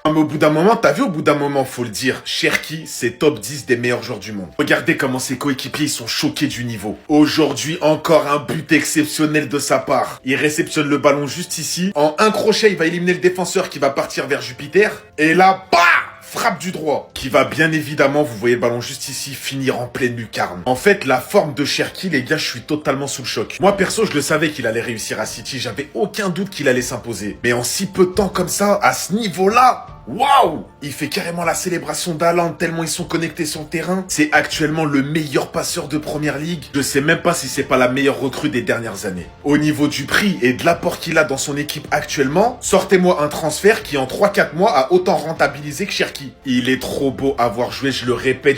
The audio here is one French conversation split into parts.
Non, mais au bout d'un moment, t'as vu, au bout d'un moment, faut le dire, Cherki, c'est top 10 des meilleurs joueurs du monde. Regardez comment ses coéquipiers ils sont choqués du niveau. Aujourd'hui, encore un but exceptionnel de sa part. Il réceptionne le ballon juste ici. En un crochet, il va éliminer le défenseur qui va partir vers Jupiter. Et là, bah, frappe du droit, qui va bien évidemment, vous voyez le ballon juste ici, finir en pleine lucarne. En fait, la forme de Cherki, les gars, je suis totalement sous le choc. Moi, perso, je le savais qu'il allait réussir à City, j'avais aucun doute qu'il allait s'imposer. Mais en si peu de temps comme ça, à ce niveau-là, waouh! Il fait carrément la célébration d'Haaland tellement ils sont connectés sur le terrain. C'est actuellement le meilleur passeur de Première Ligue. Je sais même pas si c'est pas la meilleure recrue des dernières années. Au niveau du prix et de l'apport qu'il a dans son équipe actuellement, sortez-moi un transfert qui en 3-4 mois a autant rentabilisé que Cherki. Il est trop beau à voir jouer, je le répète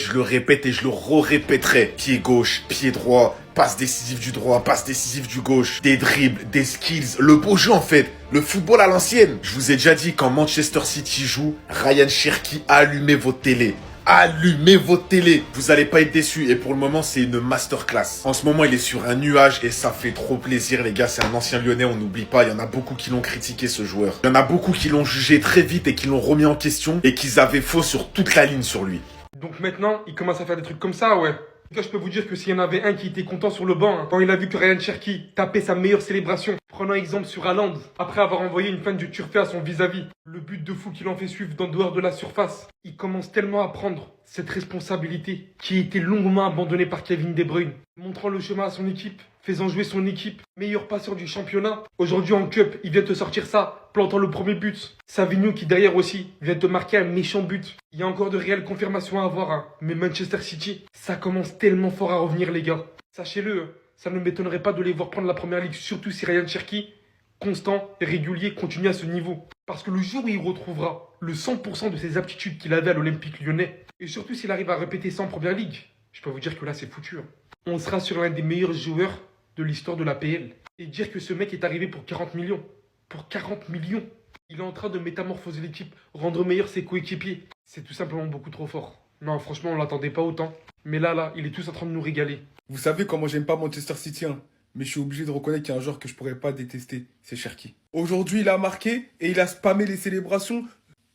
et je le répéterai. Pied gauche, pied droit, passe décisive du droit, passe décisive du gauche, des dribbles, des skills, le beau jeu en fait, le football à l'ancienne. Je vous ai déjà dit, quand Manchester City joue, Ryan Cherki, allumez vos télés. Allumez vos télés, vous allez pas être déçus. Et pour le moment, c'est une masterclass. En ce moment, il est sur un nuage et ça fait trop plaisir, les gars. C'est un ancien Lyonnais, on n'oublie pas. Il y en a beaucoup qui l'ont critiqué, ce joueur. Il y en a beaucoup qui l'ont jugé très vite et qui l'ont remis en question et qu'ils avaient faux sur toute la ligne sur lui. Donc maintenant, il commence à faire des trucs comme ça, ouais. En tout cas, je peux vous dire que s'il y en avait un qui était content sur le banc, quand il a vu que Ryan Cherki tapait sa meilleure célébration, prenant exemple sur Haaland, après avoir envoyé une fin du turfé à son vis-à-vis, le but de fou qu'il en fait suivre d'en dehors de la surface, il commence tellement à prendre cette responsabilité qui a été longuement abandonnée par Kevin De Bruyne, montrant le chemin à son équipe, faisant jouer son équipe, meilleur passeur du championnat. Aujourd'hui en Cup, il vient te sortir ça, plantant le premier but. Savigno qui derrière aussi vient te marquer un méchant but. Il y a encore de réelles confirmations à avoir, hein. Mais Manchester City, ça commence tellement fort à revenir les gars. Sachez-le, ça ne m'étonnerait pas de les voir prendre la première ligue, surtout si Ryan Cherki, constant et régulier, continue à ce niveau. Parce que le jour où il retrouvera le 100% de ses aptitudes qu'il avait à l'Olympique Lyonnais, et surtout s'il arrive à répéter ça en première ligue, je peux vous dire que là c'est foutu, hein. On sera sur l'un des meilleurs joueurs de l'histoire de la PL. Et dire que ce mec est arrivé pour 40 millions. Pour 40 millions. Il est en train de métamorphoser l'équipe, rendre meilleur ses coéquipiers. C'est tout simplement beaucoup trop fort. Non, franchement, on l'attendait pas autant. Mais là, il est tous en train de nous régaler. Vous savez comment j'aime pas Manchester City, hein, mais je suis obligé de reconnaître qu'il y a un joueur que je pourrais pas détester, c'est Cherki. Aujourd'hui, il a marqué et il a spammé les célébrations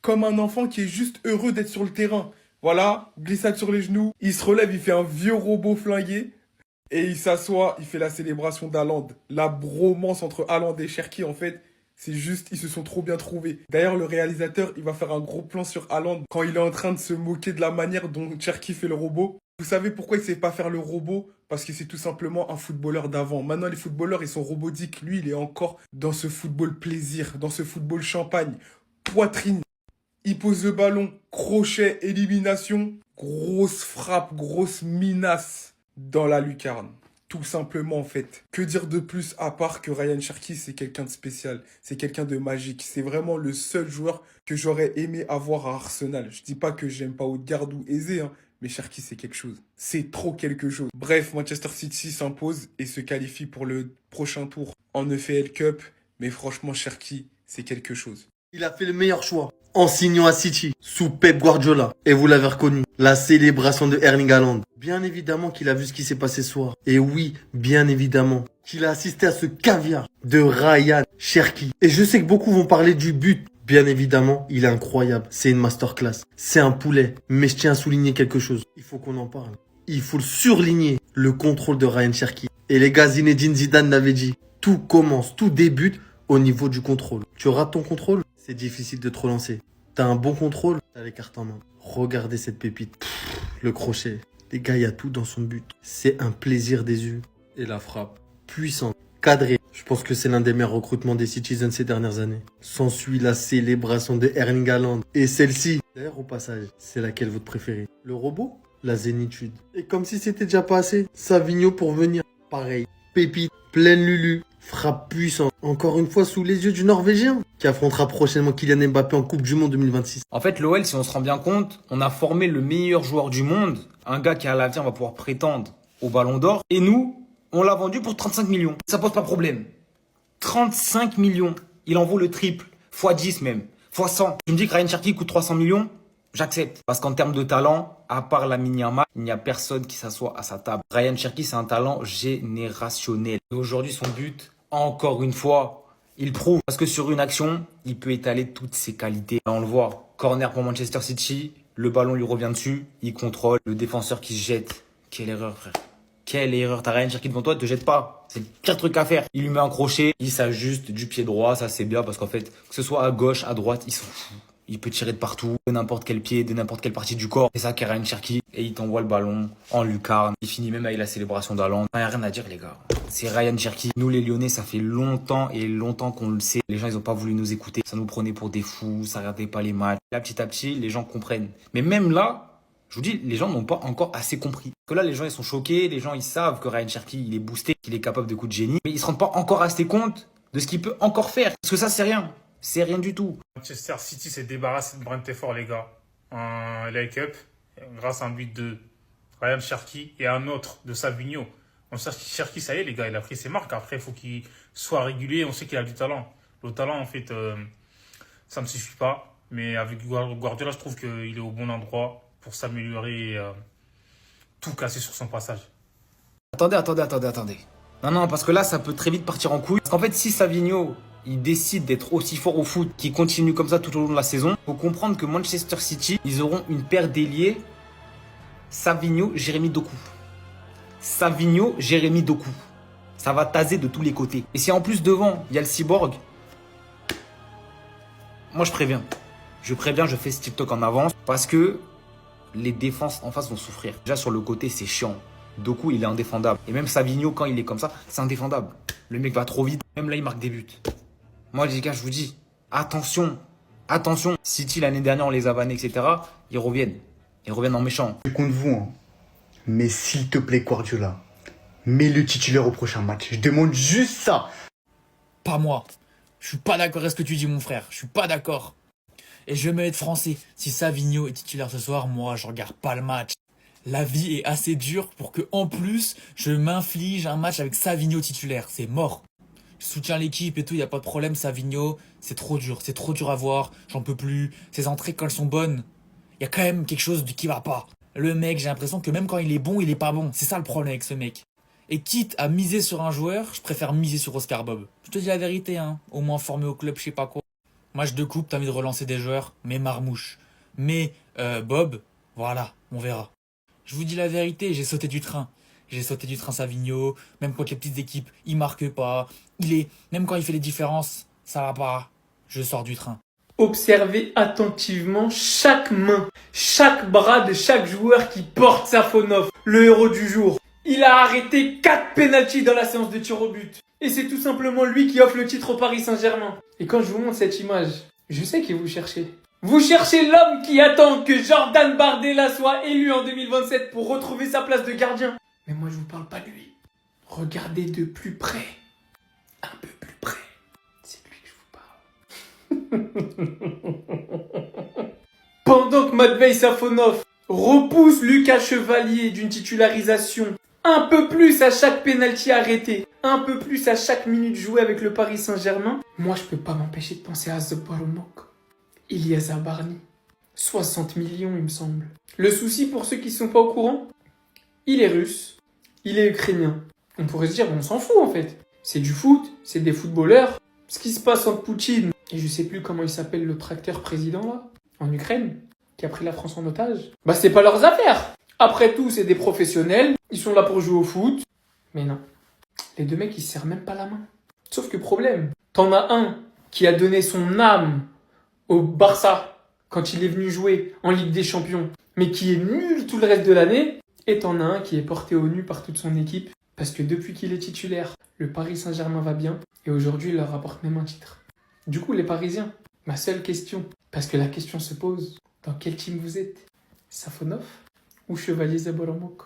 comme un enfant qui est juste heureux d'être sur le terrain. Voilà, glissade sur les genoux, il se relève, il fait un vieux robot flingué. Et il s'assoit, il fait la célébration d'Haaland. La bromance entre Haaland et Cherki, en fait, c'est juste, ils se sont trop bien trouvés. D'ailleurs, le réalisateur, il va faire un gros plan sur Haaland quand il est en train de se moquer de la manière dont Cherki fait le robot. Vous savez pourquoi il sait pas faire le robot? Parce que c'est tout simplement un footballeur d'avant. Maintenant, les footballeurs, ils sont robotiques. Lui, il est encore dans ce football plaisir, dans ce football champagne. Poitrine. Il pose le ballon, crochet, élimination. Grosse frappe, grosse minace dans la lucarne. Tout simplement, en fait. Que dire de plus à part que Ryan Cherki, c'est quelqu'un de spécial. C'est quelqu'un de magique. C'est vraiment le seul joueur que j'aurais aimé avoir à Arsenal. Je dis pas que j'aime pas Odegaard ou Eze, hein, mais Cherki, c'est quelque chose. C'est trop quelque chose. Bref, Manchester City s'impose et se qualifie pour le prochain tour en EFL Cup. Mais franchement, Cherki, c'est quelque chose. Il a fait le meilleur choix en signant à City, sous Pep Guardiola. Et vous l'avez reconnu, la célébration de Erling Haaland. Bien évidemment qu'il a vu ce qui s'est passé ce soir. Et oui, bien évidemment qu'il a assisté à ce caviar de Ryan Cherki. Et je sais que beaucoup vont parler du but. Bien évidemment, il est incroyable. C'est une masterclass. C'est un poulet. Mais je tiens à souligner quelque chose. Il faut qu'on en parle. Il faut le surligner. Le contrôle de Ryan Cherki. Et les gars, Zinedine Zidane l'avait dit. Tout commence, tout débute au niveau du contrôle. Tu rates ton contrôle, c'est difficile de te relancer. T'as un bon contrôle, t'as les cartes en main. Regardez cette pépite. Le crochet. Les gars, il y a tout dans son but. C'est un plaisir des yeux. Et la frappe. Puissante. Cadrée. Je pense que c'est l'un des meilleurs recrutements des Citizens ces dernières années. S'ensuit la célébration de Erling Haaland. Et celle-ci, d'ailleurs au passage, c'est laquelle votre préférée? Le robot? La zénitude. Et comme si c'était déjà pas assez, Savigno pour venir. Pareil. Pépite. Pleine Lulu. Frappe puissante. Encore une fois sous les yeux du Norvégien, qui affrontera prochainement Kylian Mbappé en Coupe du Monde 2026. En fait, l'OL, si on se rend bien compte, on a formé le meilleur joueur du monde, un gars qui à l'avenir va pouvoir prétendre au Ballon d'Or. Et nous, on l'a vendu pour 35 millions. Ça pose pas de problème. 35 millions. Il en vaut le triple. Fois 10 même. Fois 100. Tu me dis que Ryan Cherki coûte 300 millions? J'accepte. Parce qu'en termes de talent, à part Lamine Yamal, il n'y a personne qui s'assoit à sa table. Ryan Cherki, c'est un talent générationnel. Et aujourd'hui, son but, encore une fois, Il prouve. Parce que sur une action, il peut étaler toutes ses qualités. Là, on le voit. Corner pour Manchester City. Le ballon lui revient dessus. Il contrôle. Le défenseur qui se jette. Quelle erreur, frère. Quelle erreur. T'as Ryan Cherki devant toi, te jette pas. C'est le pire truc à faire. Il lui met un crochet. Il s'ajuste du pied droit. Ça, c'est bien parce qu'en fait, que ce soit à gauche, à droite, il s'en fout. Il peut tirer de partout, de n'importe quel pied, de n'importe quelle partie du corps. C'est ça qu'est Ryan Cherki. Et il t'envoie le ballon en lucarne. Il finit même avec la célébration d'Haaland. Il n'y a rien à dire, les gars. C'est Ryan Cherki. Nous, les Lyonnais, ça fait longtemps et longtemps qu'on le sait. Les gens, ils ont pas voulu nous écouter. Ça nous prenait pour des fous. Ça regardait pas les matchs. Là, petit à petit, les gens comprennent. Mais même là, je vous dis, les gens n'ont pas encore assez compris. Parce que là, les gens, ils sont choqués. Les gens, ils savent que Ryan Cherki, il est boosté, qu'il est capable de coups de génie. Mais ils se rendent pas encore assez compte de ce qu'il peut encore faire. Parce que ça, c'est rien. C'est rien du tout. Manchester City s'est débarrassé de Brentford, les gars. En LA Cup, grâce à un but de Ryan Cherki et un autre de Savinho. Cherki, ça y est, les gars, il a pris ses marques. Après, il faut qu'il soit régulier. On sait qu'il a du talent. Le talent, en fait, ça ne suffit pas. Mais avec Guardiola, je trouve qu'il est au bon endroit pour s'améliorer et tout casser sur son passage. Attendez. Non, parce que là, ça peut très vite partir en couille. Parce qu'en fait, si Savinho, il décide d'être aussi fort au foot, qu'il continue comme ça tout au long de la saison, faut comprendre que Manchester City, ils auront une paire d'ailiers Savinho, Jérémy Doku. Savinho, Jérémy Doku. Ça va taser de tous les côtés. Et si en plus devant, il y a le cyborg, moi je préviens. Je fais ce TikTok en avance parce que les défenses en face vont souffrir. Déjà sur le côté, c'est chiant. Doku, il est indéfendable. Et même Savinho, quand il est comme ça, c'est indéfendable. Le mec va trop vite. Même là, il marque des buts. Moi, les gars, je vous dis, attention. City, l'année dernière, on les a vannés, etc. Ils reviennent en méchant. Je compte vous, hein. Mais s'il te plaît, Guardiola, mets-le titulaire au prochain match. Je demande juste ça. Pas moi. Je suis pas d'accord avec ce que tu dis, mon frère. Je suis pas d'accord. Et je vais me mettre français. Si Savinho est titulaire ce soir, moi, je regarde pas le match. La vie est assez dure pour que, en plus, je m'inflige un match avec Savinho titulaire. C'est mort. Je soutiens l'équipe et tout, y a pas de problème. Savinho, c'est trop dur à voir. J'en peux plus. Ses entrées, quand elles sont bonnes, y a quand même quelque chose qui va pas. Le mec, j'ai l'impression que même quand il est bon, il est pas bon. C'est ça le problème avec ce mec. Et quitte à miser sur un joueur, je préfère miser sur Oscar Bob. Je te dis la vérité, hein. Au moins formé au club, je sais pas quoi. Match de coupe, t'as envie de relancer des joueurs, mais Marmouche. Mais Bob, voilà, on verra. Je vous dis la vérité, j'ai sauté du train. Savinho, même contre les petites équipes, il marque pas. Même quand il fait les différences, ça va pas. Je sors du train. Observez attentivement chaque main, chaque bras de chaque joueur qui porte Safonov, le héros du jour. Il a arrêté 4 pénaltys dans la séance de tir au but. Et c'est tout simplement lui qui offre le titre au Paris Saint-Germain. Et quand je vous montre cette image, je sais que vous cherchez. Vous cherchez l'homme qui attend que Jordan Bardella soit élu en 2027 pour retrouver sa place de gardien. Mais moi, je vous parle pas de lui. Regardez de plus près. Un peu plus près. C'est de lui que je vous parle. Pendant que Matvei Safonov repousse Lucas Chevalier d'une titularisation un peu plus à chaque pénalty arrêté, un peu plus à chaque minute jouée avec le Paris Saint-Germain, moi, je peux pas m'empêcher de penser à Zabaromok. Ilyas Barny. 60 millions, il me semble. Le souci, pour ceux qui sont pas au courant, il est russe, il est ukrainien. On pourrait se dire, on s'en fout en fait. C'est du foot, c'est des footballeurs. Ce qui se passe entre Poutine et je sais plus comment il s'appelle le tracteur président là, en Ukraine, qui a pris la France en otage, bah c'est pas leurs affaires. Après tout, c'est des professionnels, ils sont là pour jouer au foot. Mais non, les deux mecs ils se serrent même pas la main. Sauf que problème, t'en as un qui a donné son âme au Barça quand il est venu jouer en Ligue des Champions, mais qui est nul tout le reste de l'année, et t'en as un qui est porté au nu par toute son équipe, parce que depuis qu'il est titulaire, le Paris Saint-Germain va bien, et aujourd'hui il leur rapporte même un titre. Du coup les Parisiens, ma seule question, parce que la question se pose, dans quel team vous êtes? Safonov ou Chevalier Zaboromok?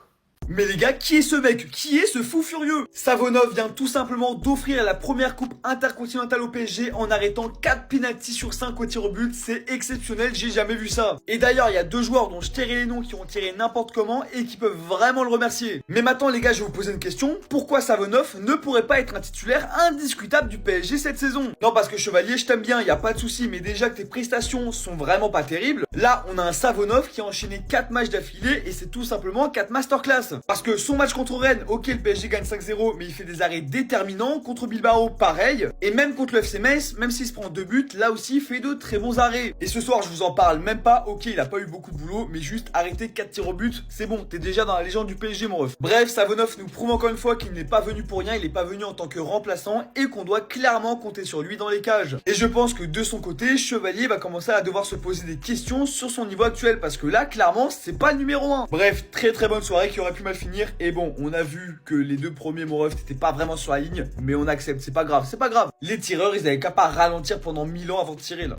Mais les gars, qui est ce mec? Qui est ce fou furieux? Savonov vient tout simplement d'offrir la première coupe intercontinentale au PSG en arrêtant 4 pénaltys sur 5 au tir au but. C'est exceptionnel, j'ai jamais vu ça. Et d'ailleurs, il y a 2 joueurs dont je tairai les noms qui ont tiré n'importe comment et qui peuvent vraiment le remercier. Mais maintenant les gars, je vais vous poser une question. Pourquoi Savonov ne pourrait pas être un titulaire indiscutable du PSG cette saison? Non, parce que Chevalier, je t'aime bien, il y a pas de souci, mais déjà que tes prestations sont vraiment pas terribles. Là, on a un Savonov qui a enchaîné 4 matchs d'affilée et c'est tout simplement 4 masterclass. base. Parce que son match contre Rennes, ok, le PSG gagne 5-0, mais il fait des arrêts déterminants. Contre Bilbao, pareil. Et même contre le FC Metz, même s'il se prend 2 buts, là aussi, il fait de très bons arrêts. Et ce soir, je vous en parle même pas. Ok, il a pas eu beaucoup de boulot, mais juste arrêter 4 tirs au but, c'est bon, t'es déjà dans la légende du PSG, mon ref. Bref, Savonov nous prouve encore une fois qu'il n'est pas venu pour rien, il est pas venu en tant que remplaçant et qu'on doit clairement compter sur lui dans les cages. Et je pense que de son côté, Chevalier va commencer à devoir se poser des questions sur son niveau actuel parce que là, clairement, c'est pas le numéro 1. Bref, très bonne soirée qui aurait pu mal finir. Et bon, on a vu que les 2 premiers, mon ref, t'étais pas vraiment sur la ligne, mais on accepte, c'est pas grave, c'est pas grave. Les tireurs, ils avaient qu'à pas ralentir pendant 1000 ans avant de tirer là.